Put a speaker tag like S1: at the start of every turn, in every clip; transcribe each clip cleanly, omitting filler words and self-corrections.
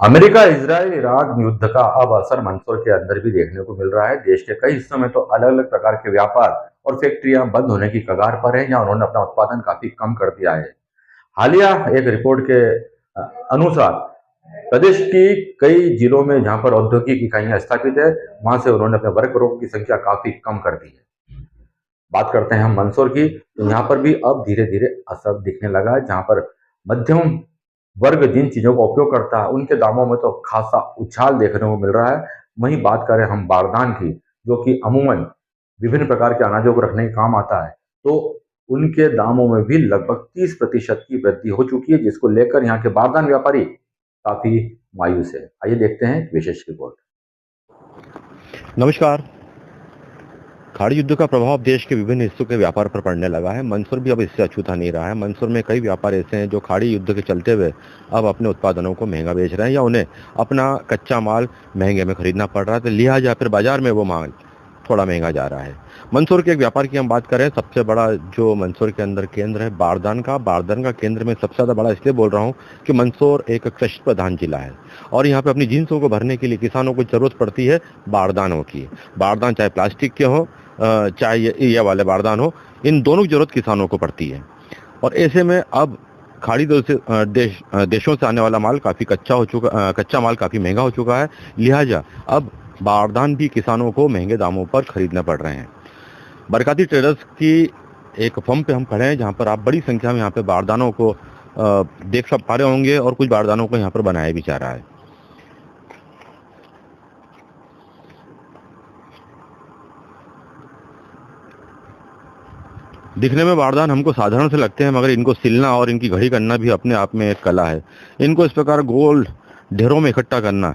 S1: America Israel Iraq युद्ध का अब असर मंदसौर के अंदर भी देखने को मिल रहा है। देश के कई हिस्सों में तो अलग अलग प्रकार के व्यापार और फैक्ट्रियां बंद होने की कगार पर है या उन्होंने अपना उत्पादन काफी कम कर दिया है। हालिया एक रिपोर्ट के अनुसार प्रदेश की कई जिलों में जहां पर औद्योगिक इकाइयां स्थापित है, वहां से उन्होंने अपने वर्करों की संख्या काफी कम कर दी है। बात करते हैं हम मंदसौर की, तो यहाँ पर भी अब धीरे धीरे असर दिखने लगा है। जहां पर मध्यम वर्ग जिन चीजों का उपयोग करता है उनके दामों में तो खासा उछाल देखने को मिल रहा है। वहीं बात करें हम बारदान की, जो कि अमूमन विभिन्न प्रकार के अनाजों को रखने के काम आता है, तो उनके दामों में भी लगभग 30% की वृद्धि हो चुकी है, जिसको लेकर यहाँ के बारदान व्यापारी काफी मायूस है। आइए देखते हैं एक विशेष रिपोर्ट।
S2: नमस्कार। खाड़ी युद्ध का प्रभाव देश के विभिन्न हिस्सों के व्यापार पर पड़ने लगा है। मंदसौर भी अब इससे अछूता नहीं रहा है। मंदसौर में कई व्यापार ऐसे हैं जो खाड़ी युद्ध के चलते हुए अब अपने उत्पादनों को महंगा बेच रहे हैं या उन्हें अपना कच्चा माल महंगे में खरीदना पड़ रहा है, तो लिहाजा फिर बाजार में वो माल थोड़ा महंगा जा रहा है। मंदसौर के एक व्यापार की हम बात करें, सबसे बड़ा जो मंदसौर के अंदर केंद्र है बारदान का केंद्र में सबसे ज़्यादा बड़ा इसलिए बोल रहा हूँ कि मंदसौर एक कृषि प्रधान जिला है और यहाँ पे अपनी जिन्सों को भरने के लिए किसानों को जरूरत पड़ती है बारदानों की। बारदान चाहे प्लास्टिक के हो चाहे ये वाले बारदान हो, इन दोनों की जरूरत किसानों को पड़ती है। और ऐसे में अब खाड़ी देशों से आने वाला माल काफ़ी कच्चा माल काफ़ी महंगा हो चुका है, लिहाजा अब बारदान भी किसानों को महंगे दामों पर खरीदने पड़ रहे हैं। बरकाती ट्रेडर्स की एक फर्म पे हम खड़े हैं जहाँ पर आप बड़ी संख्या में यहाँ पे बारदानों को देख सब पा रहे होंगे और कुछ बारदानों को यहाँ पर बनाया भी जा रहा है। दिखने में बारदान हमको साधारण से लगते हैं, मगर इनको सिलना और इनकी घड़ी करना भी अपने आप में एक कला है। इनको इस प्रकार गोल ढेरों में इकट्ठा करना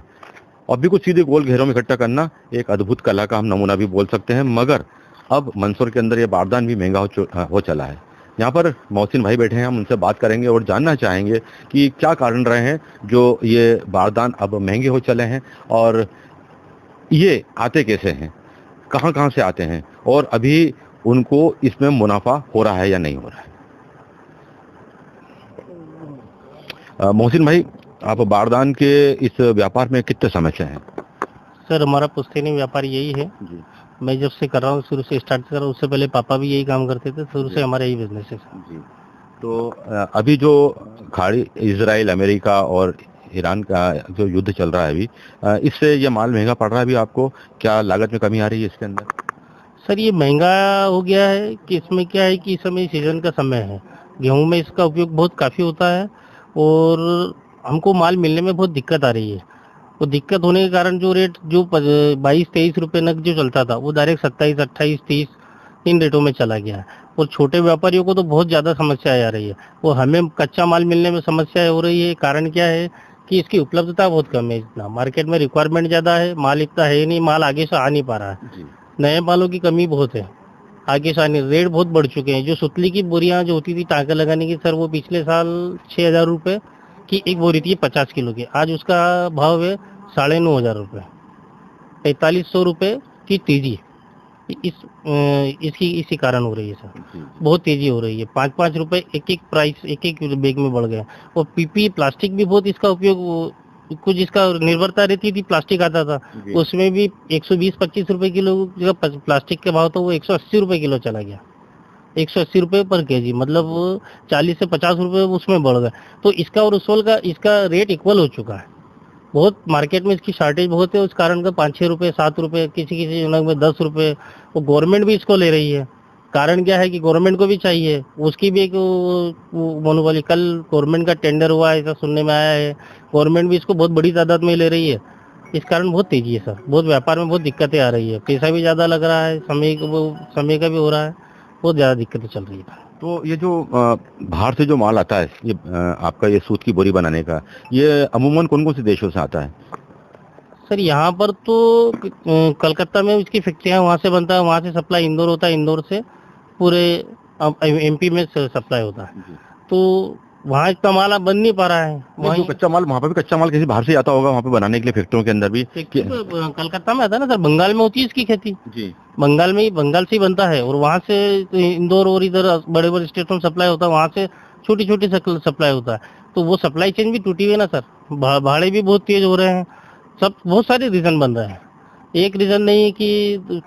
S2: और भी कुछ सीधे गोल घेरों में इकट्ठा करना एक अद्भुत कला का हम नमूना भी बोल सकते हैं। मगर अब मंदसौर के अंदर ये बारदान भी महंगा हो चला है। यहाँ पर मोहसिन भाई बैठे हैं, हम उनसे बात करेंगे और जानना चाहेंगे कि क्या कारण रहे हैं जो ये बारदान अब महंगे हो चले हैं और ये आते कैसे हैं, कहाँ कहाँ से आते हैं और अभी उनको इसमें मुनाफा हो रहा है या नहीं हो रहा है। मोहसिन भाई, आप बारदान के इस व्यापार में कितने समय से हैं?
S3: सर हमारा पुश्तैनी व्यापार यही है
S2: जी
S3: मैं जब से कर रहा हूँ, शुरू से स्टार्ट कर रहा हूँ। उससे पहले पापा भी यही काम करते थे, शुरू से हमारा यही बिजनेस है
S2: जी। तो अभी जो खाड़ी इजराइल अमेरिका और ईरान का जो युद्ध चल रहा है अभी, इससे ये माल महंगा पड़ रहा है। अभी आपको क्या लागत में कमी आ रही है इसके अंदर?
S3: सर ये महंगा हो गया है कि इसमें क्या है कि इस समय सीजन का समय है, गेहूं में इसका उपयोग बहुत काफ़ी होता है और हमको माल मिलने में बहुत दिक्कत आ रही है। वो दिक्कत होने के कारण जो रेट जो 22-23 रुपये नग जो चलता था वो डायरेक्ट 27, 28, 30 इन रेटों में चला गया है। और छोटे व्यापारियों को तो बहुत ज़्यादा समस्या आ रही है। वो हमें कच्चा माल मिलने में समस्या हो रही है। कारण क्या है कि इसकी उपलब्धता बहुत कम है। इतना मार्केट में रिक्वायरमेंट ज़्यादा है, माल इतना है नहीं, माल आगे से आ नहीं पा रहा है। नए मालों की कमी बहुत है, आगे से आने रेट बहुत बढ़ चुके हैं। जो सुतली की बोरियां जो होती थी टाँका लगाने की, सर वो पिछले साल 6,000 रुपये की एक बोरी थी 50 किलो की, आज उसका भाव है 9,500 रुपये। 4,500 रुपये की तेजी इसी कारण हो रही है सर। बहुत तेजी हो रही है, 5-5 रुपये एक एक प्राइस एक एक बैग में बढ़ गया। और पीपी प्लास्टिक भी बहुत इसका उपयोग, कुछ इसका निर्भरता रहती थी, प्लास्टिक आता था उसमें भी 120-25 रुपये किलो का प्लास्टिक का भाव था, वो 180 रुपये किलो चला गया। 180 रुपये पर केजी, मतलब 40 से 50 रुपये उसमें बढ़ गया। तो इसका और उसवल का इसका रेट इक्वल हो चुका है। बहुत मार्केट में इसकी शॉर्टेज बहुत है, उस कारण का 5-6 रुपये 7 रुपये, किसी किसी यूनिट में 10 रुपये। वो गवर्नमेंट भी इसको ले रही है। कारण क्या है कि गवर्नमेंट को भी चाहिए, उसकी भी एक मोनोपोली। कल गवर्नमेंट का टेंडर हुआ ऐसा सुनने में आया है, गवर्नमेंट भी इसको बहुत बड़ी तादाद में ले रही है। इस कारण बहुत तेजी है सर, बहुत व्यापार में बहुत दिक्कतें आ रही है। पैसा भी ज़्यादा लग रहा है, समय का भी हो रहा है, बहुत ज़्यादा दिक्कतें चल रही है।
S2: तो ये जो बाहर से जो माल आता है, ये आपका ये सूत की बोरी बनाने का, ये अमूमन कौन कौन से देशों से आता है?
S3: सर यहाँ पर तो कलकत्ता में इसकी फैक्ट्रियाँ, वहाँ से बनता है, वहाँ से सप्लाई इंदौर होता है, इंदौर से पूरे एमपी में सप्लाई होता है। तो वहाँ इतना माल अब बन नहीं पा रहा है।
S2: वहाँ जो कच्चा माल, वहाँ पे भी कच्चा माल किसी बाहर से आता होगा वहाँ पे बनाने के लिए, फैक्ट्रियों के अंदर भी।
S3: कलकत्ता में आता है ना सर, बंगाल में होती है इसकी खेती
S2: जी।
S3: बंगाल से ही बनता है और वहाँ से इंदौर और इधर बड़े बड़े स्टेटों में सप्लाई होता है, वहाँ से छोटी छोटी सप्लाई होता है। तो वो सप्लाई चेन भी टूटी हुई है ना सर, भाड़े भी बहुत तेज हो रहे हैं, सब बहुत सारे रीजन बन रहे हैं, एक रीजन नहीं है कि।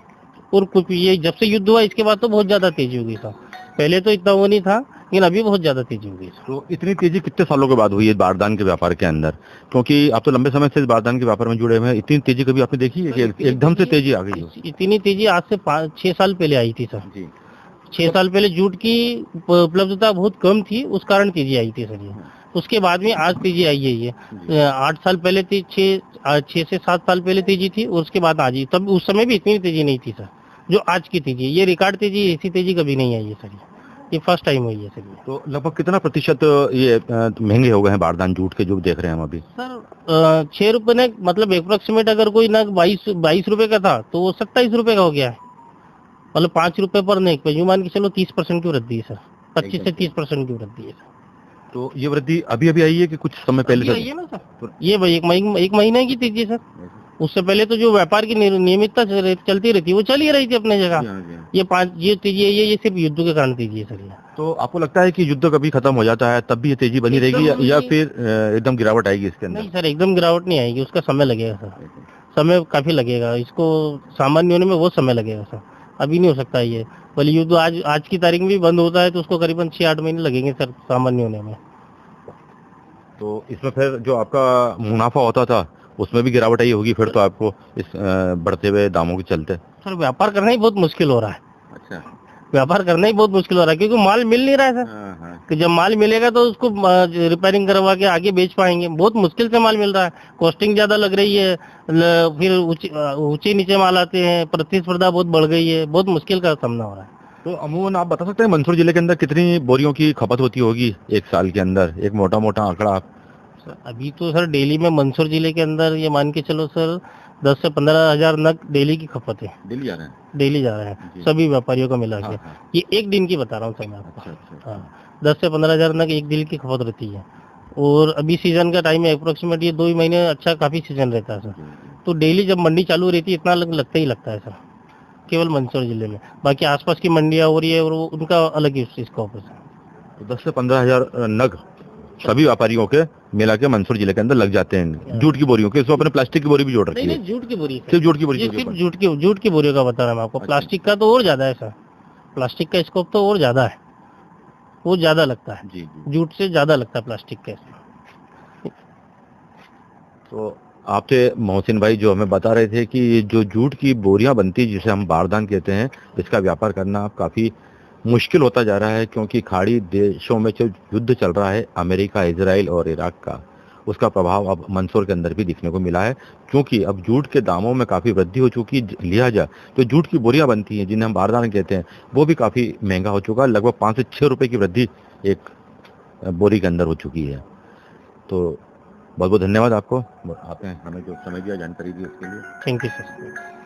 S3: और कुछ ये जब से युद्ध हुआ इसके बाद तो बहुत ज्यादा तेजी हो गई सर, पहले तो इतना वो नहीं था लेकिन अभी बहुत ज्यादा तेजी हो गई सर।
S2: तो इतनी तेजी कितने सालों के बाद हुई है बारदान के व्यापार के अंदर, क्योंकि आप तो लंबे समय से इस बारदान के व्यापार में जुड़े हुए हैं, इतनी तेजी कभी आपने देखी है कि एकदम से तेजी आ गई हो?
S3: इतनी तेजी आज से 5-6 साल पहले आई थी सर।
S2: जी।
S3: 6 साल पहले जूट की उपलब्धता बहुत कम थी, उस कारण तेजी आई थी सर ये। उसके बाद में आज तेजी आई है ये। 8 साल पहले थी, 6 से 7 साल पहले तेजी थी, और उसके बाद आज ही, तब उस समय भी इतनी तेजी नहीं थी सर जो आज की तेजी है। ये रिकॉर्ड तेजी, ऐसी तेजी कभी नहीं आई है सर, ये फर्स्ट टाइम हुई है सर ये।
S2: तो लगभग कितना प्रतिशत ये महंगे हो गए हैं बारदान जूट के जो देख रहे हैं हम अभी?
S3: सर 6 रुपए ने, मतलब अप्रोक्सीमेट अगर कोई नग 22 रुपए का था तो वो 27 रुपए का हो गया है, मतलब 5 रुपए पर नेक पे यूं मान के चलो 30% की वृद्धि है सर, 25 से 30% की वृद्धि है सर।
S2: तो ये वृद्धि अभी अभी आई है कि कुछ समय पहले
S3: अभी आई है ना सर, ये भाई एक महीने की तेजी है सर। उससे पहले तो जो व्यापार की नियमितता चलती रहती है वो चल ही रही थी अपने जगह। ये तेजी है, ये सिर्फ युद्ध के कारण तेजी है सर ये।
S2: तो आपको लगता है कि युद्ध कभी खत्म हो जाता है तब भी ये तेजी बनी रहेगी या फिर एकदम गिरावट आएगी इसके अंदर?
S3: नहीं सर, एकदम गिरावट नहीं आएगी, उसका समय लगेगा सर, समय काफी लगेगा, इसको सामान्य होने में बहुत समय लगेगा सर, अभी नहीं हो सकता ये। भले युद्ध आज की तारीख में भी बंद होता है तो उसको करीबन 6-8 महीने लगेंगे सर सामान्य होने में।
S2: तो इसमें फिर जो आपका मुनाफा होता था उसमें भी गिरावट आई होगी फिर तो आपको इस बढ़ते हुए दामों के चलते?
S3: सर व्यापार करना ही बहुत मुश्किल हो रहा है।
S2: अच्छा।
S3: व्यापार करना ही बहुत मुश्किल हो रहा है क्योंकि माल मिल नहीं रहा है सर। कि जब माल मिलेगा तो उसको रिपेयरिंग करवा के आगे बेच पाएंगे, बहुत मुश्किल से माल मिल रहा है, कॉस्टिंग ज्यादा लग रही है, फिर ऊंचे नीचे माल आते हैं, प्रतिस्पर्धा बहुत बढ़ गई है, बहुत मुश्किल का सामना हो रहा है।
S2: तो अमूमन आप बता सकते हैं मंदसौर जिले के अंदर कितनी बोरियों की खपत होती होगी एक साल के अंदर, एक मोटा मोटा आंकड़ा आप?
S3: अभी तो सर डेली में मंदसौर जिले के अंदर ये मान के चलो सर 10 से 15 हजार नग डेली की खपत है।
S2: डेली जा रहे हैं?
S3: डेली जा रहे हैं सभी व्यापारियों को मिला के। ये एक दिन की बता रहा हूँ सर मैं आपको। हाँ, 10 से 15 हजार नग एक दिन की खपत रहती है, और अभी सीजन का टाइम है, अप्रोक्सीमेट ये 2 ही महीने अच्छा काफी सीजन रहता है सर। तो डेली जब मंडी चालू रहती है इतना लगता ही लगता है सर, केवल मंदसौर जिले में। बाकी आसपास की मंडियाँ हो रही है और उनका अलग ही स्कोप है सर।
S2: तो 10 से 15 हजार नग सभी व्यापारियों के मिला के मंदसौर जिले के अंदर लग जाते हैं जूट की बोरियों के। इसमें अपने प्लास्टिक की बोरी भी जोड़ रखी है?
S3: नहीं, जूट की बोरी,
S2: सिर्फ जूट की बोरी?
S3: सिर्फ जूट की बोरियों का बता रहा हूँ मैं आपको। प्लास्टिक का तो और ज्यादा है सर, प्लास्टिक का स्कोप तो और ज्यादा है, वो ज्यादा लगता है
S2: जी।
S3: जूट से ज्यादा लगता है प्लास्टिक के।
S2: तो आपसे मोहसिन भाई जो हमें बता रहे थे कि जो जूट की बोरियां बनती है जिसे हम बारदान कहते हैं, इसका व्यापार करना काफी मुश्किल होता जा रहा है क्योंकि खाड़ी देशों में जो युद्ध चल रहा है अमेरिका, इजराइल और इराक का, उसका प्रभाव अब मंदसौर के अंदर भी दिखने को मिला है क्योंकि अब जूट के दामों में काफ़ी वृद्धि हो चुकी। लिहाजा जो जूट की बोरियां बनती हैं जिन्हें हम बारदान कहते हैं वो भी काफ़ी महंगा हो चुका है, लगभग 5 से 6 रुपये की वृद्धि एक बोरी के अंदर हो चुकी है। तो बहुत बहुत धन्यवाद आपको, आपने हमें जो समय दिया, जानकारी दी उसके लिए।
S3: Thank you sir.